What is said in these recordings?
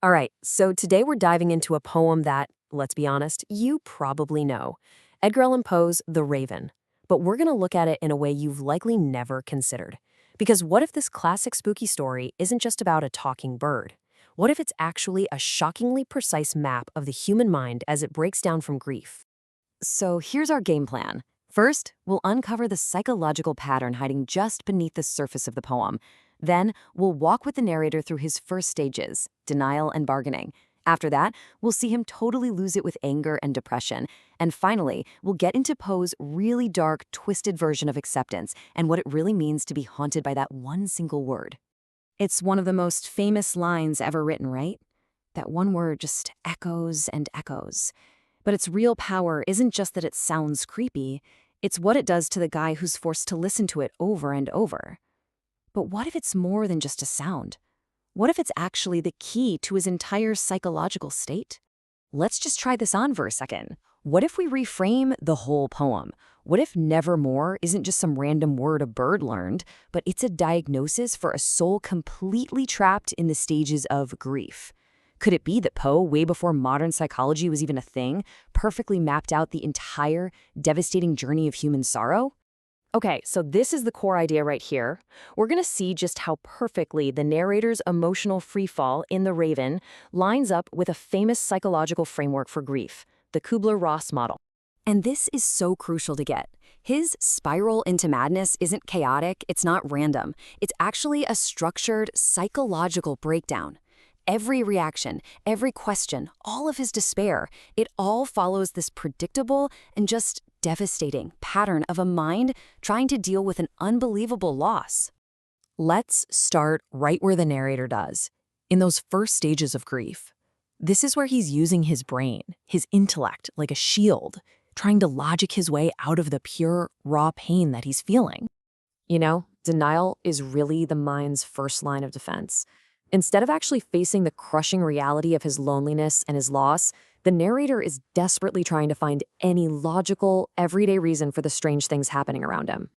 All right, so today we're diving into a poem that, let's be honest, you probably know. Edgar Allan Poe's The Raven. But we're going to look at it in a way you've likely never considered. Because what if this classic spooky story isn't just about a talking bird? What if it's actually a shockingly precise map of the human mind as it breaks down from grief? So here's our game plan. First, we'll uncover the psychological pattern hiding just beneath the surface of the poem. Then, we'll walk with the narrator through his first stages, denial and bargaining. After that, we'll see him totally lose it with anger and depression. And finally, we'll get into Poe's really dark, twisted version of acceptance and what it really means to be haunted by that one single word. It's one of the most famous lines ever written, right? That one word just echoes and echoes. But its real power isn't just that it sounds creepy, it's what it does to the guy who's forced to listen to it over and over. But what if it's more than just a sound? What if it's actually the key to his entire psychological state? Let's just try this on for a second. What if we reframe the whole poem? What if nevermore isn't just some random word a bird learned, but it's a diagnosis for a soul completely trapped in the stages of grief? Could it be that Poe, way before modern psychology was even a thing, perfectly mapped out the entire devastating journey of human sorrow? Okay, so this is the core idea right here. We're going to see just how perfectly the narrator's emotional freefall in The Raven lines up with a famous psychological framework for grief, the Kubler-Ross model. And this is so crucial to get. His spiral into madness isn't chaotic, it's not random. It's actually a structured psychological breakdown. Every reaction, every question, all of his despair, it all follows this predictable and just devastating pattern of a mind trying to deal with an unbelievable loss. Let's start right where the narrator does, in those first stages of grief. This is where he's using his brain, his intellect, like a shield, trying to logic his way out of the pure, raw pain that he's feeling. You know, denial is really the mind's first line of defense. Instead of actually facing the crushing reality of his loneliness and his loss, the narrator is desperately trying to find any logical, everyday reason for the strange things happening around him.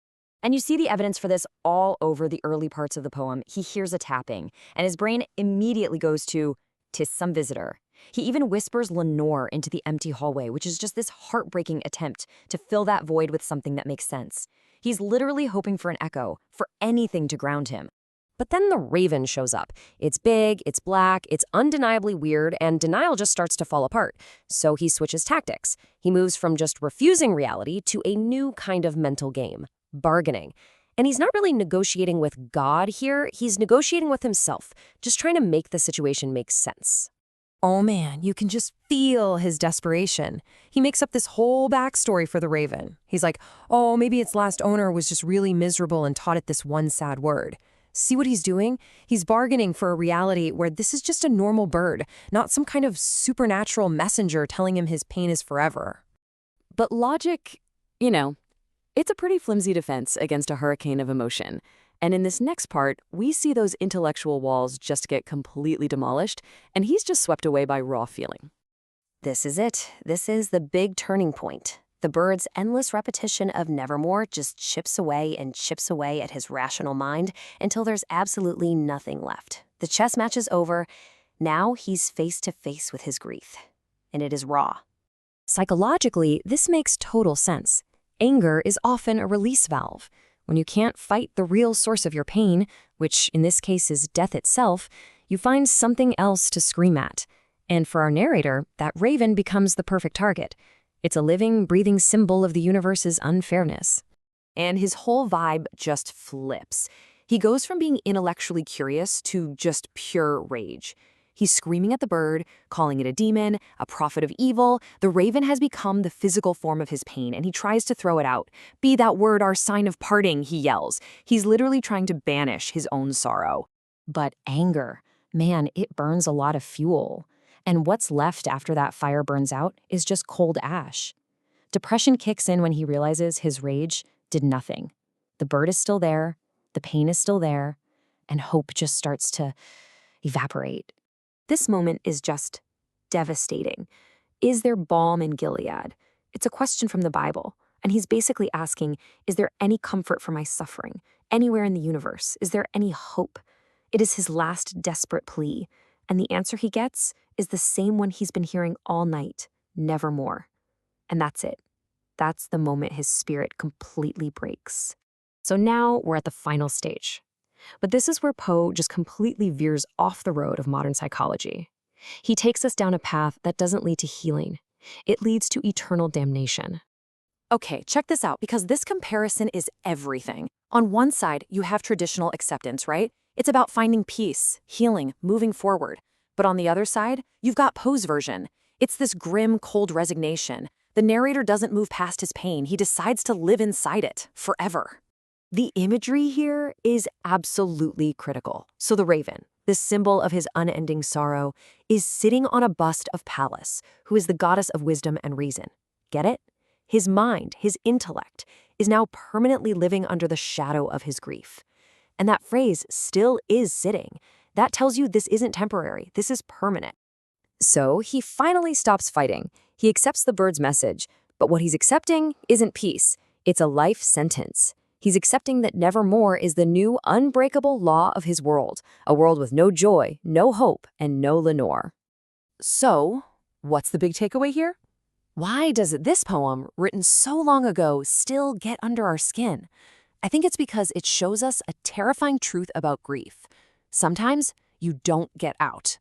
And you see the evidence for this all over the early parts of the poem. He hears a tapping, and his brain immediately goes to, "'Tis some visitor." He even whispers Lenore into the empty hallway, which is just this heartbreaking attempt to fill that void with something that makes sense. He's literally hoping for an echo, for anything to ground him. But then the Raven shows up. It's big, it's black, it's undeniably weird, and denial just starts to fall apart. So he switches tactics. He moves from just refusing reality to a new kind of mental game, bargaining. And he's not really negotiating with God here, he's negotiating with himself, just trying to make the situation make sense. Oh man, you can just feel his desperation. He makes up this whole backstory for the Raven. He's like, oh, maybe its last owner was just really miserable and taught it this one sad word. See what he's doing? He's bargaining for a reality where this is just a normal bird, not some kind of supernatural messenger telling him his pain is forever. But logic, it's a pretty flimsy defense against a hurricane of emotion. And in this next part, we see those intellectual walls just get completely demolished, and he's just swept away by raw feeling. This is it. This is the big turning point. The bird's endless repetition of nevermore just chips away and chips away at his rational mind until there's absolutely nothing left. The chess match is over. Now he's face to face with his grief. And it is raw. Psychologically, this makes total sense. Anger is often a release valve. When you can't fight the real source of your pain, which in this case is death itself, you find something else to scream at. And for our narrator, that Raven becomes the perfect target. It's a living, breathing symbol of the universe's unfairness. And his whole vibe just flips. He goes from being intellectually curious to just pure rage. He's screaming at the bird, calling it a demon, a prophet of evil. The Raven has become the physical form of his pain, and he tries to throw it out. "Be that word our sign of parting," he yells. He's literally trying to banish his own sorrow. But anger, man, it burns a lot of fuel. And what's left after that fire burns out is just cold ash. Depression kicks in when he realizes his rage did nothing. The bird is still there, the pain is still there, and hope just starts to evaporate. This moment is just devastating. Is there balm in Gilead? It's a question from the Bible, and he's basically asking, is there any comfort for my suffering? Anywhere in the universe? Is there any hope? It is his last desperate plea. And the answer he gets is the same one he's been hearing all night, nevermore. And that's it. That's the moment his spirit completely breaks. So now we're at the final stage. But this is where Poe just completely veers off the road of modern psychology. He takes us down a path that doesn't lead to healing. It leads to eternal damnation. Okay, check this out, because this comparison is everything. On one side, you have traditional acceptance, right? It's about finding peace, healing, moving forward. But on the other side, you've got Poe's version. It's this grim, cold resignation. The narrator doesn't move past his pain. He decides to live inside it forever. The imagery here is absolutely critical. So the raven, this symbol of his unending sorrow, is sitting on a bust of Pallas, who is the goddess of wisdom and reason. Get it? His mind, his intellect, is now permanently living under the shadow of his grief. And that phrase, still is sitting, that tells you this isn't temporary, this is permanent. So he finally stops fighting. He accepts the bird's message, but what he's accepting isn't peace, it's a life sentence. He's accepting that nevermore is the new unbreakable law of his world, a world with no joy, no hope, and no Lenore. So, what's the big takeaway here? Why does this poem, written so long ago, still get under our skin? I think it's because it shows us a terrifying truth about grief. Sometimes you don't get out.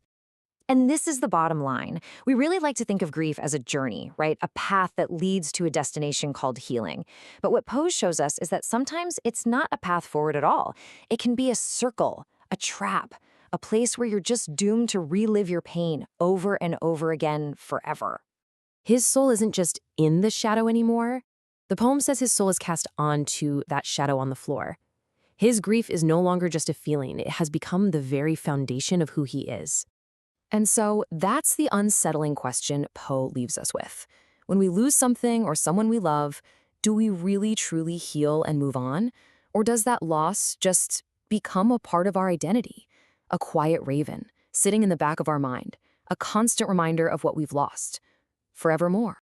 And this is the bottom line. We really like to think of grief as a journey, right? A path that leads to a destination called healing. But what Poe shows us is that sometimes it's not a path forward at all. It can be a circle, a trap, a place where you're just doomed to relive your pain over and over again forever. His soul isn't just in the shadow anymore. The poem says his soul is cast onto that shadow on the floor. His grief is no longer just a feeling. It has become the very foundation of who he is. And so that's the unsettling question Poe leaves us with. When we lose something or someone we love, do we really truly heal and move on? Or does that loss just become a part of our identity? A quiet raven, sitting in the back of our mind, a constant reminder of what we've lost, forevermore.